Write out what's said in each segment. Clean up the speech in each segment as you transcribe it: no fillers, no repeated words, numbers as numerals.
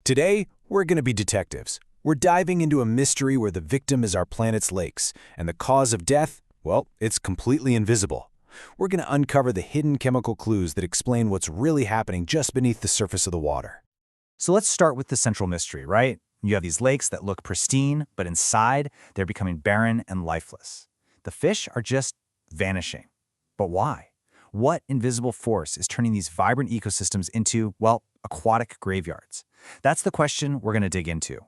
Today, we're going to be detectives. We're diving into a mystery where the victim is our planet's lakes, and the cause of death, well, it's completely invisible. We're going to uncover the hidden chemical clues that explain what's really happening just beneath the surface of the water. So let's start with the central mystery, right? You have these lakes that look pristine, but inside, they're becoming barren and lifeless. The fish are just vanishing. But why? What invisible force is turning these vibrant ecosystems into, well, aquatic graveyards? That's the question we're going to dig into.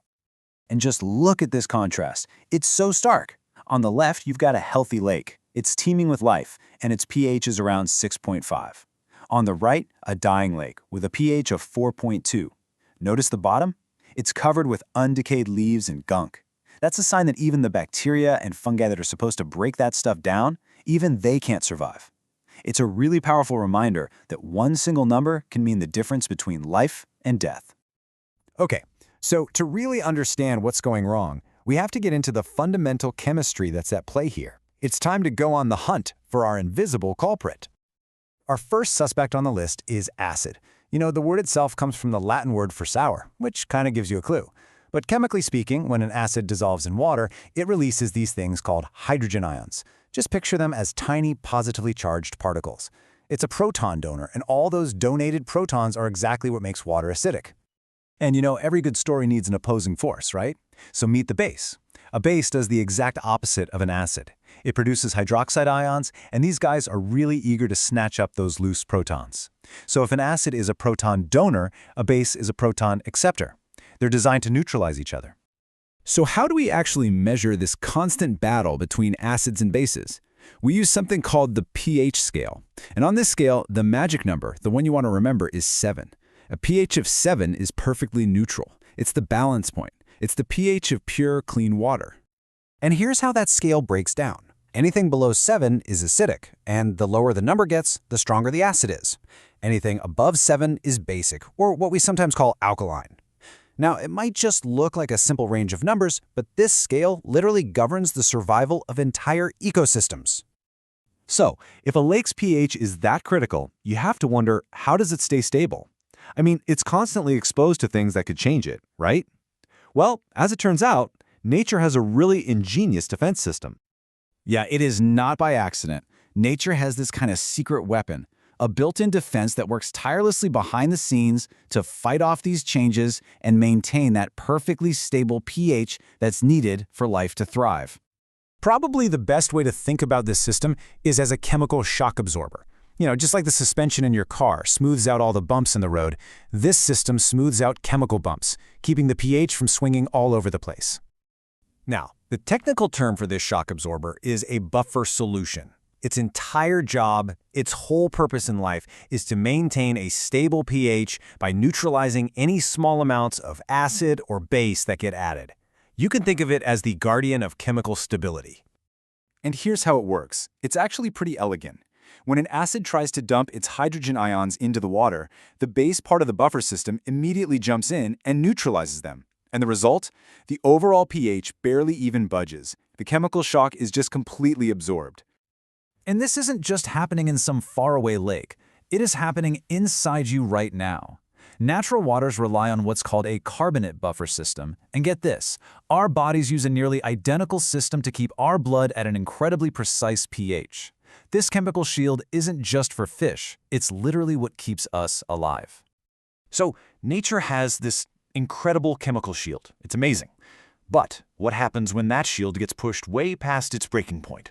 And just look at this contrast. It's so stark. On the left, you've got a healthy lake. It's teeming with life, and its pH is around 6.5. On the right, a dying lake with a pH of 4.2. Notice the bottom? It's covered with undecayed leaves and gunk. That's a sign that even the bacteria and fungi that are supposed to break that stuff down, even they can't survive. It's a really powerful reminder that one single number can mean the difference between life and death. Okay, so to really understand what's going wrong, we have to get into the fundamental chemistry that's at play here. It's time to go on the hunt for our invisible culprit. Our first suspect on the list is acid. You know, the word itself comes from the Latin word for sour, which kind of gives you a clue. But chemically speaking, when an acid dissolves in water, it releases these things called hydrogen ions. Just picture them as tiny, positively charged particles. It's a proton donor, and all those donated protons are exactly what makes water acidic. And you know, every good story needs an opposing force, right? So meet the base. A base does the exact opposite of an acid. It produces hydroxide ions, and these guys are really eager to snatch up those loose protons. So if an acid is a proton donor, a base is a proton acceptor. They're designed to neutralize each other. So how do we actually measure this constant battle between acids and bases? We use something called the pH scale. And on this scale, the magic number, the one you want to remember, is 7. A pH of 7 is perfectly neutral. It's the balance point. It's the pH of pure, clean water. And here's how that scale breaks down. Anything below 7 is acidic, and the lower the number gets, the stronger the acid is. Anything above 7 is basic, or what we sometimes call alkaline. Now, it might just look like a simple range of numbers, but this scale literally governs the survival of entire ecosystems. So, if a lake's pH is that critical, you have to wonder, how does it stay stable? I mean, it's constantly exposed to things that could change it, right? Well, as it turns out, nature has a really ingenious defense system. Yeah, it is not by accident. Nature has this kind of secret weapon, a built-in defense that works tirelessly behind the scenes to fight off these changes and maintain that perfectly stable pH that's needed for life to thrive. Probably the best way to think about this system is as a chemical shock absorber. You know, just like the suspension in your car smooths out all the bumps in the road, this system smooths out chemical bumps, keeping the pH from swinging all over the place. Now, the technical term for this shock absorber is a buffer solution. Its entire job, its whole purpose in life, is to maintain a stable pH by neutralizing any small amounts of acid or base that get added. You can think of it as the guardian of chemical stability. And here's how it works. It's actually pretty elegant. When an acid tries to dump its hydrogen ions into the water, the base part of the buffer system immediately jumps in and neutralizes them. And the result? The overall pH barely even budges. The chemical shock is just completely absorbed. And this isn't just happening in some faraway lake. It is happening inside you right now. Natural waters rely on what's called a carbonate buffer system. And get this, our bodies use a nearly identical system to keep our blood at an incredibly precise pH. This chemical shield isn't just for fish, it's literally what keeps us alive. So, nature has this incredible chemical shield. It's amazing. But what happens when that shield gets pushed way past its breaking point?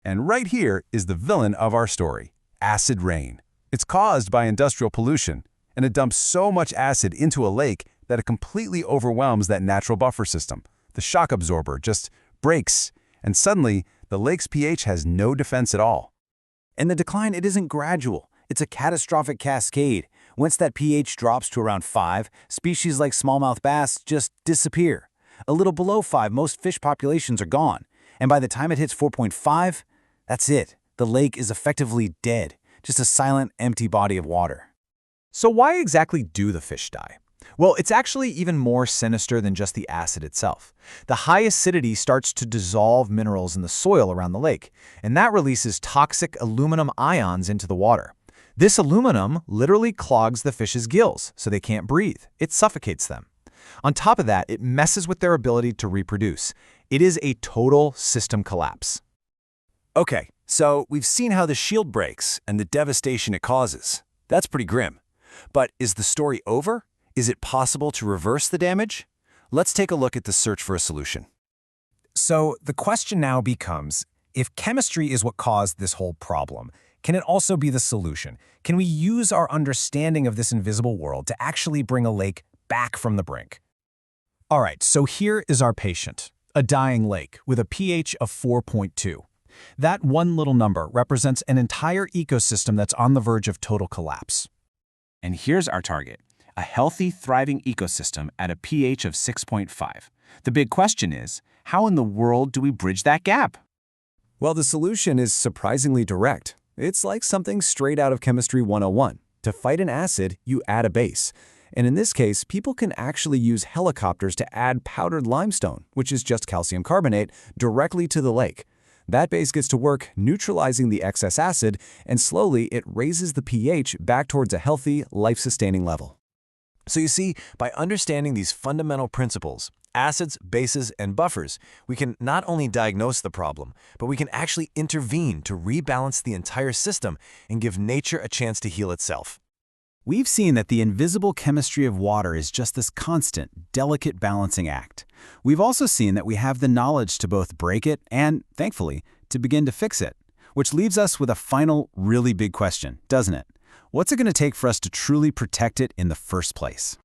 And right here is the villain of our story, acid rain. It's caused by industrial pollution, and it dumps so much acid into a lake that it completely overwhelms that natural buffer system. The shock absorber just breaks, and suddenly, the lake's pH has no defense at all. And the decline, it isn't gradual. It's a catastrophic cascade. Once that pH drops to around 5, species like smallmouth bass just disappear. A little below 5, most fish populations are gone. And by the time it hits 4.5, that's it. The lake is effectively dead, just a silent, empty body of water. So why exactly do the fish die? Well, it's actually even more sinister than just the acid itself. The high acidity starts to dissolve minerals in the soil around the lake, and that releases toxic aluminum ions into the water. This aluminum literally clogs the fish's gills, so they can't breathe. It suffocates them. On top of that, it messes with their ability to reproduce. It is a total system collapse. Okay, so we've seen how the shield breaks and the devastation it causes. That's pretty grim. But is the story over? Is it possible to reverse the damage? Let's take a look at the search for a solution. So the question now becomes, if chemistry is what caused this whole problem, can it also be the solution? Can we use our understanding of this invisible world to actually bring a lake back from the brink? All right, so here is our patient, a dying lake with a pH of 4.2. That one little number represents an entire ecosystem that's on the verge of total collapse. And here's our target, a healthy, thriving ecosystem at a pH of 6.5. The big question is, how in the world do we bridge that gap? Well, the solution is surprisingly direct. It's like something straight out of Chemistry 101. To fight an acid, you add a base. And in this case, people can actually use helicopters to add powdered limestone, which is just calcium carbonate, directly to the lake. That base gets to work neutralizing the excess acid, and slowly it raises the pH back towards a healthy, life-sustaining level. So you see, by understanding these fundamental principles, acids, bases, and buffers, we can not only diagnose the problem, but we can actually intervene to rebalance the entire system and give nature a chance to heal itself. We've seen that the invisible chemistry of water is just this constant, delicate balancing act. We've also seen that we have the knowledge to both break it and, thankfully, to begin to fix it. Which leaves us with a final, really big question, doesn't it? What's it going to take for us to truly protect it in the first place?